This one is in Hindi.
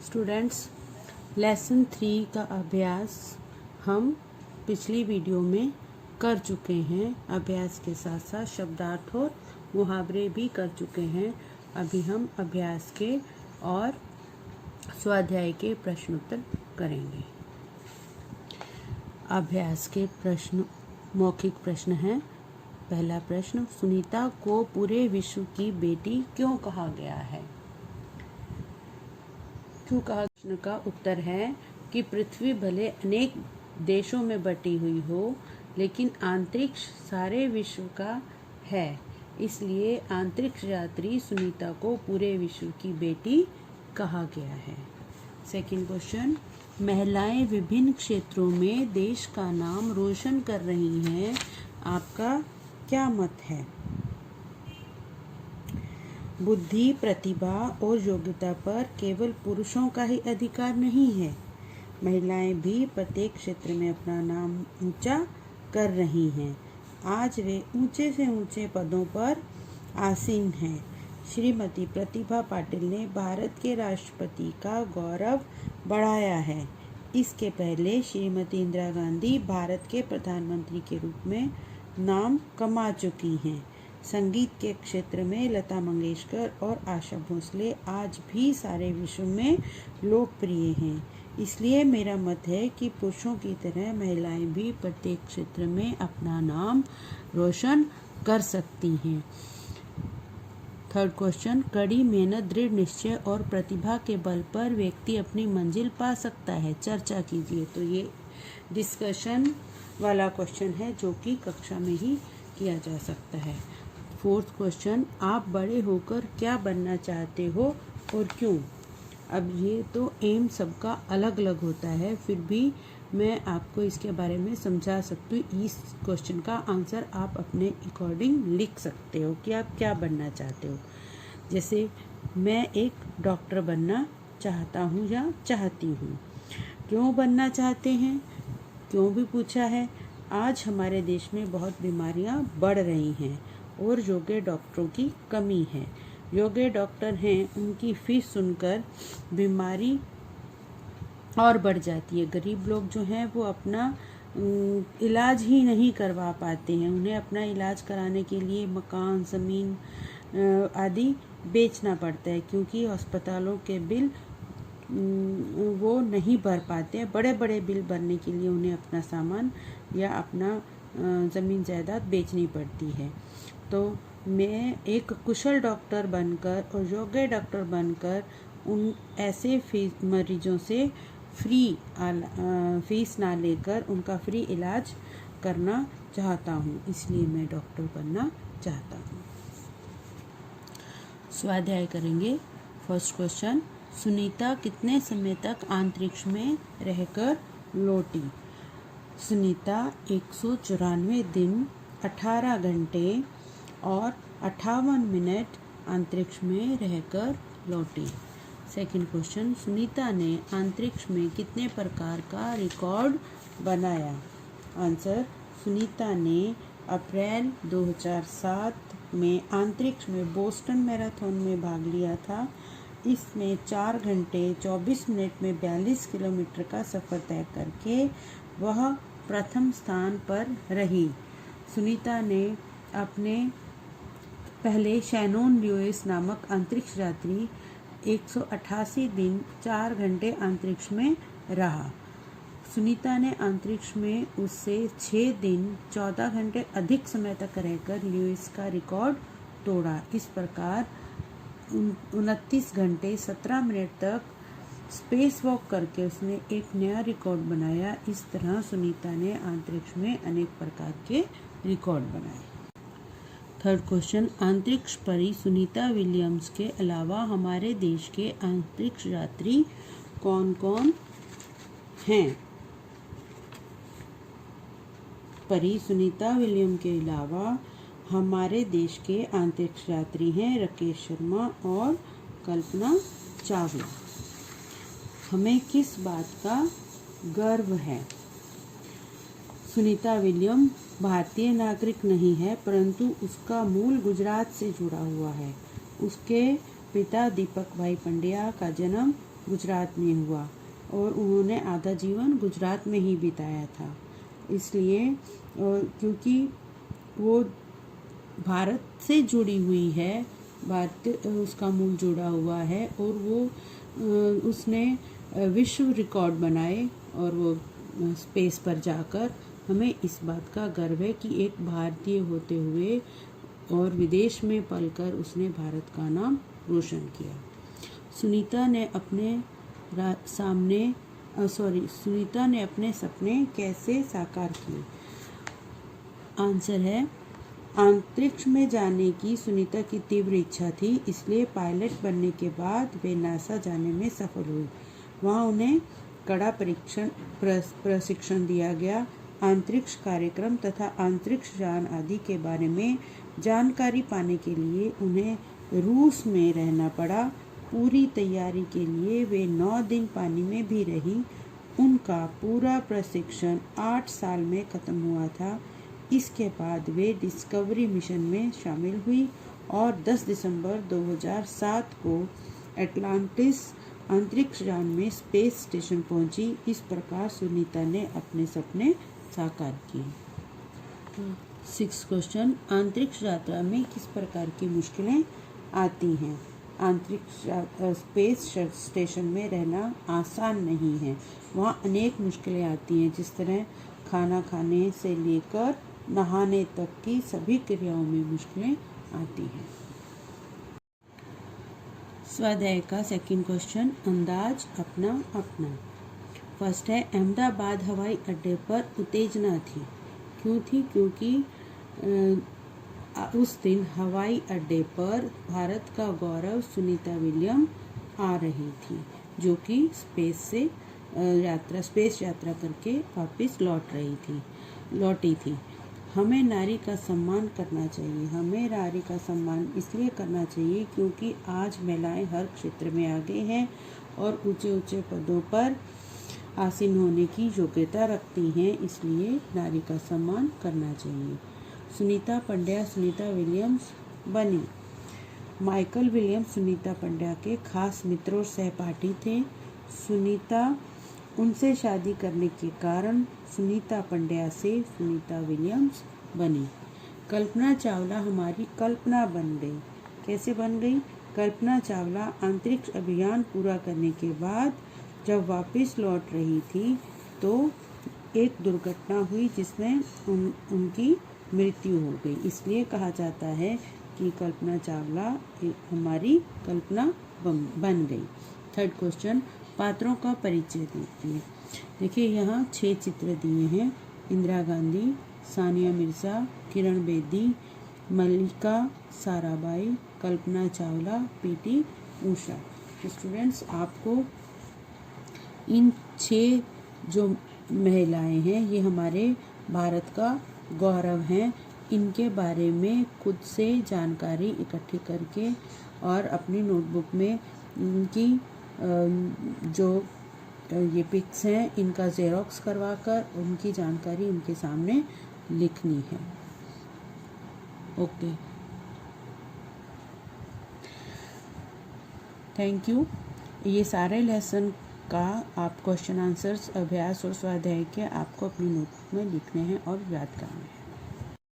स्टूडेंट्स, लेसन 3 का अभ्यास हम पिछली वीडियो में कर चुके हैं। अभ्यास के साथ साथ शब्दार्थ और मुहावरे भी कर चुके हैं। अभी हम अभ्यास के और स्वाध्याय के प्रश्नोत्तर करेंगे। अभ्यास के प्रश्न मौखिक प्रश्न हैं। पहला प्रश्न, सुनीता को पूरे विश्व की बेटी क्यों कहा गया है? क्यों कहा? प्रश्न का उत्तर है कि पृथ्वी भले अनेक देशों में बटी हुई हो, लेकिन अंतरिक्ष सारे विश्व का है, इसलिए अंतरिक्ष यात्री सुनीता को पूरे विश्व की बेटी कहा गया है। सेकंड क्वेश्चन, महिलाएं विभिन्न क्षेत्रों में देश का नाम रोशन कर रही हैं, आपका क्या मत है? बुद्धि, प्रतिभा और योग्यता पर केवल पुरुषों का ही अधिकार नहीं है। महिलाएं भी प्रत्येक क्षेत्र में अपना नाम ऊंचा कर रही हैं। आज वे ऊंचे से ऊंचे पदों पर आसीन हैं। श्रीमती प्रतिभा पाटिल ने भारत के राष्ट्रपति का गौरव बढ़ाया है। इसके पहले श्रीमती इंदिरा गांधी भारत के प्रधानमंत्री के रूप में नाम कमा चुकी हैं। संगीत के क्षेत्र में लता मंगेशकर और आशा भोसले आज भी सारे विश्व में लोकप्रिय हैं। इसलिए मेरा मत है कि पुरुषों की तरह महिलाएं भी प्रत्येक क्षेत्र में अपना नाम रोशन कर सकती हैं। थर्ड क्वेश्चन, कड़ी मेहनत, दृढ़ निश्चय और प्रतिभा के बल पर व्यक्ति अपनी मंजिल पा सकता है, चर्चा कीजिए। तो ये डिस्कशन वाला क्वेश्चन है जो कि कक्षा में ही किया जा सकता है। फोर्थ क्वेश्चन, आप बड़े होकर क्या बनना चाहते हो और क्यों? अब ये तो एम सबका अलग अलग होता है, फिर भी मैं आपको इसके बारे में समझा सकती हूँ। इस क्वेश्चन का आंसर आप अपने अकॉर्डिंग लिख सकते हो कि आप क्या बनना चाहते हो। जैसे मैं एक डॉक्टर बनना चाहता हूँ या चाहती हूँ। क्यों बनना चाहते हैं? क्यों भी पूछा है। आज हमारे देश में बहुत बीमारियाँ बढ़ रही हैं और योग्य डॉक्टरों की कमी है। योग्य डॉक्टर हैं, उनकी फीस सुनकर बीमारी और बढ़ जाती है। गरीब लोग जो हैं वो अपना इलाज ही नहीं करवा पाते हैं। उन्हें अपना इलाज कराने के लिए मकान, ज़मीन आदि बेचना पड़ता है, क्योंकि अस्पतालों के बिल वो नहीं भर पाते हैं। बड़े बड़े बिल भरने के लिए उन्हें अपना सामान या अपना ज़मीन जायदाद बेचनी पड़ती है। तो मैं एक कुशल डॉक्टर बनकर और योग्य डॉक्टर बनकर उन ऐसे मरीजों से फीस ना लेकर उनका फ्री इलाज करना चाहता हूँ, इसलिए मैं डॉक्टर बनना चाहता हूँ। स्वाध्याय करेंगे। फर्स्ट क्वेश्चन, सुनीता कितने समय तक अंतरिक्ष में रहकर लौटी? सुनीता 194 दिन, 18 घंटे और 58 मिनट अंतरिक्ष में रहकर लौटी। सेकंड क्वेश्चन, सुनीता ने अंतरिक्ष में कितने प्रकार का रिकॉर्ड बनाया? आंसर, सुनीता ने अप्रैल 2007 में अंतरिक्ष में बोस्टन मैराथन में भाग लिया था। इसमें 4 घंटे 24 मिनट में 42 किलोमीटर का सफ़र तय करके वह प्रथम स्थान पर रही। सुनीता ने अपने पहले शैनोन ल्यूइस नामक अंतरिक्ष यात्री 188 दिन 4 घंटे अंतरिक्ष में रहा। सुनीता ने अंतरिक्ष में उससे 6 दिन 14 घंटे अधिक समय तक रहकर ल्यूइस का रिकॉर्ड तोड़ा। इस प्रकार 29 घंटे 17 मिनट तक स्पेस वॉक करके उसने एक नया रिकॉर्ड बनाया। इस तरह सुनीता ने अंतरिक्ष में अनेक प्रकार के रिकॉर्ड बनाए। थर्ड क्वेश्चन, अंतरिक्ष परी सुनीता विलियम्स के अलावा हमारे देश के अंतरिक्ष यात्री कौन कौन हैं? परी सुनीता विलियम के अलावा हमारे देश के अंतरिक्ष यात्री हैं राकेश शर्मा और कल्पना चावला। हमें किस बात का गर्व है? सुनीता विलियम भारतीय नागरिक नहीं है, परंतु उसका मूल गुजरात से जुड़ा हुआ है। उसके पिता दीपक भाई पंड्या का जन्म गुजरात में हुआ और उन्होंने आधा जीवन गुजरात में ही बिताया था। इसलिए क्योंकि वो भारत से जुड़ी हुई है, भारत उसका मूल जुड़ा हुआ है और वो उसने विश्व रिकॉर्ड बनाए और वो स्पेस पर जाकर हमें इस बात का गर्व है कि एक भारतीय होते हुए और विदेश में पलकर उसने भारत का नाम रोशन किया। सुनीता ने अपने सपने कैसे साकार किए? आंसर है, अंतरिक्ष में जाने की सुनीता की तीव्र इच्छा थी, इसलिए पायलट बनने के बाद वे नासा जाने में सफल हुई। वहां उन्हें कड़ा प्रशिक्षण दिया गया। अंतरिक्ष कार्यक्रम तथा अंतरिक्ष यान आदि के बारे में जानकारी पाने के लिए उन्हें रूस में रहना पड़ा। पूरी तैयारी के लिए वे 9 दिन पानी में भी रही। उनका पूरा प्रशिक्षण 8 साल में खत्म हुआ था। इसके बाद वे डिस्कवरी मिशन में शामिल हुई और 10 दिसंबर 2007 को एटलांटिस अंतरिक्ष यान में स्पेस स्टेशन पहुंची। इस प्रकार सुनीता ने अपने सपने साकार किए। 6 क्वेश्चन, अंतरिक्ष यात्रा में किस प्रकार की मुश्किलें आती हैं? अंतरिक्ष स्पेस स्टेशन में रहना आसान नहीं है। वहाँ अनेक मुश्किलें आती हैं, जिस तरह खाना खाने से लेकर नहाने तक की सभी क्रियाओं में मुश्किलें आती हैं। स्वाध्याय का 2nd क्वेश्चन, अंदाज अपना अपना। फर्स्ट है, अहमदाबाद हवाई अड्डे पर उत्तेजना थी। क्यों थी? क्योंकि उस दिन हवाई अड्डे पर भारत का गौरव सुनीता विलियम आ रही थी, जो कि स्पेस यात्रा करके वापस लौटी थी। हमें नारी का सम्मान करना चाहिए। हमें नारी का सम्मान इसलिए करना चाहिए क्योंकि आज महिलाएं हर क्षेत्र में आगे हैं और ऊंचे ऊंचे पदों पर आसीन होने की योग्यता रखती हैं, इसलिए नारी का सम्मान करना चाहिए। सुनीता पंड्या सुनीता विलियम्स बनी। माइकल विलियम्स सुनीता पंड्या के खास मित्र और सहपाठी थे। सुनीता उनसे शादी करने के कारण सुनीता पंड्या से सुनीता विलियम्स बनी। कल्पना चावला हमारी कल्पना बन गई। कैसे बन गई? कल्पना चावला अंतरिक्ष अभियान पूरा करने के बाद जब वापस लौट रही थी तो एक दुर्घटना हुई जिसमें उनकी मृत्यु हो गई। इसलिए कहा जाता है कि कल्पना चावला हमारी कल्पना बन गई। 3rd क्वेश्चन, पात्रों का परिचय दीजिए। देखिए, यहाँ 6 चित्र दिए हैं। इंदिरा गांधी, सानिया मिर्जा, किरण बेदी, मल्लिका साराभाई, कल्पना चावला, पीटी उषा। स्टूडेंट्स, आपको इन 6 जो महिलाएं हैं ये हमारे भारत का गौरव हैं। इनके बारे में खुद से जानकारी इकट्ठी करके और अपनी नोटबुक में इनकी जो ये पिक्स हैं इनका जेरोक्स करवाकर उनकी जानकारी उनके सामने लिखनी है। Okay, thank you. ये सारे लेसन का आप क्वेश्चन आंसर्स अभ्यास और स्वाध्याय के आपको अपनी नोटबुक में लिखने हैं और याद करने हैं।